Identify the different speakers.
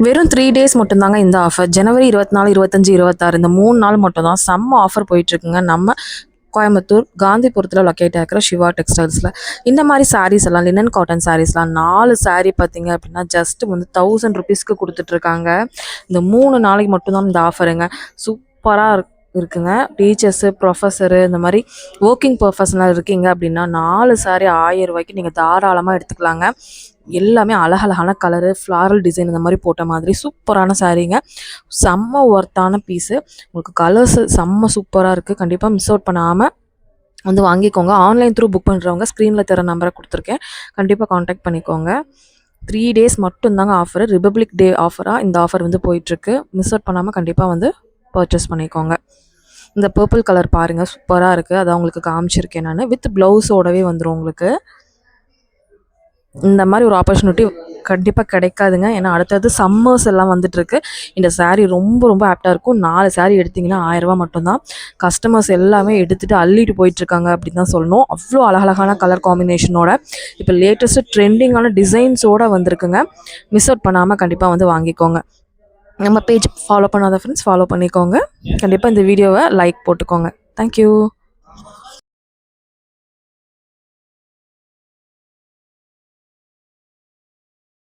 Speaker 1: வெறும் 3 டேஸ் மட்டும்தாங்க இந்த ஆஃபர். ஜனவரி 24, 25, 26 இந்த 3 நாள் மட்டும் தான் செம்ம ஆஃபர் போயிட்டுருக்குங்க. நம்ம கோயம்புத்தூர் காந்திபுரத்தில் லொக்கேட் ஆகிற சிவா டெக்ஸ்டைல்ஸில் இந்த மாதிரி சாரீஸ் எல்லாம் லினன் காட்டன் சாரீஸ்லாம் 4 சாரீ பார்த்தீங்க அப்படின்னா ஜஸ்ட் வந்து 1000 ருபீஸ்க்கு கொடுத்துட்ருக்காங்க. இந்த 3 நாளைக்கு மட்டும்தான் இந்த ஆஃபருங்க. சூப்பராக இருக்குங்க. டீச்சர்ஸு, ப்ரொஃபஸரு, இந்த மாதிரி ஒர்க்கிங் ப்ரொஃபஷனல் இருக்கீங்க அப்படின்னா 4 சாரீ 1000 ரூபாய்க்கு நீங்கள் தாராளமாக எடுத்துக்கலாங்க. எல்லாமே அழகழகான கலரு, ஃப்ளாரல் டிசைன் இந்த மாதிரி போட்ட மாதிரி சூப்பரான சாரீங்க. செம்ம ஒர்த்தான பீஸு. உங்களுக்கு கலர்ஸு செம்ம சூப்பராக இருக்குது. கண்டிப்பாக மிஸ் அவுட் பண்ணாமல் வந்து வாங்கிக்கோங்க. ஆன்லைன் த்ரூ புக் பண்ணுறவங்க ஸ்க்ரீனில் தர நம்பரை கொடுத்துருக்கேன், கண்டிப்பாக காண்டாக்ட் பண்ணிக்கோங்க. 3 டேஸ் மட்டும்தாங்க ஆஃபரு. ரிபப்ளிக் டே ஆஃபராக இந்த ஆஃபர் வந்து போயிட்டுருக்கு. மிஸ் அவுட் பண்ணாமல் கண்டிப்பாக வந்து பர்ச்சேஸ் பண்ணிக்கோங்க. இந்த பர்பிள் கலர் பாருங்கள், சூப்பராக இருக்குது. அதை உங்களுக்கு காமிச்சிருக்கேன் நான். வித் ப்ளவுஸோடவே வந்துடும் உங்களுக்கு. இந்த மாதிரி ஒரு ஆப்பர்ச்சுனிட்டி கண்டிப்பாக கிடைக்காதுங்க. ஏன்னா அடுத்தது சம்மர்ஸ் எல்லாம் வந்துட்டுருக்கு. இந்த சாரீ ரொம்ப ரொம்ப ஆப்டாக இருக்கும். 4 சாரீ எடுத்திங்கன்னா 1000 ரூபா மட்டும்தான். கஸ்டமர்ஸ் எல்லாமே எடுத்துகிட்டு அள்ளிட்டு போயிட்டுருக்காங்க அப்படின்னு தான் சொல்லணும். அவ்வளோ அழகழகான கலர் காம்பினேஷனோட இப்போ லேட்டஸ்ட்டு ட்ரெண்டிங்கான டிசைன்ஸோடு வந்திருக்குங்க. மிஸ் அவுட் பண்ணாமல் கண்டிப்பாக வந்து வாங்கிக்கோங்க. நம்ம பேஜ் ஃபாலோ பண்ணாத ஃப்ரெண்ட்ஸ் ஃபாலோ பண்ணிக்கோங்க. கண்டிப்பாக இந்த வீடியோவை லைக் போட்டுக்கோங்க. தேங்க்யூ.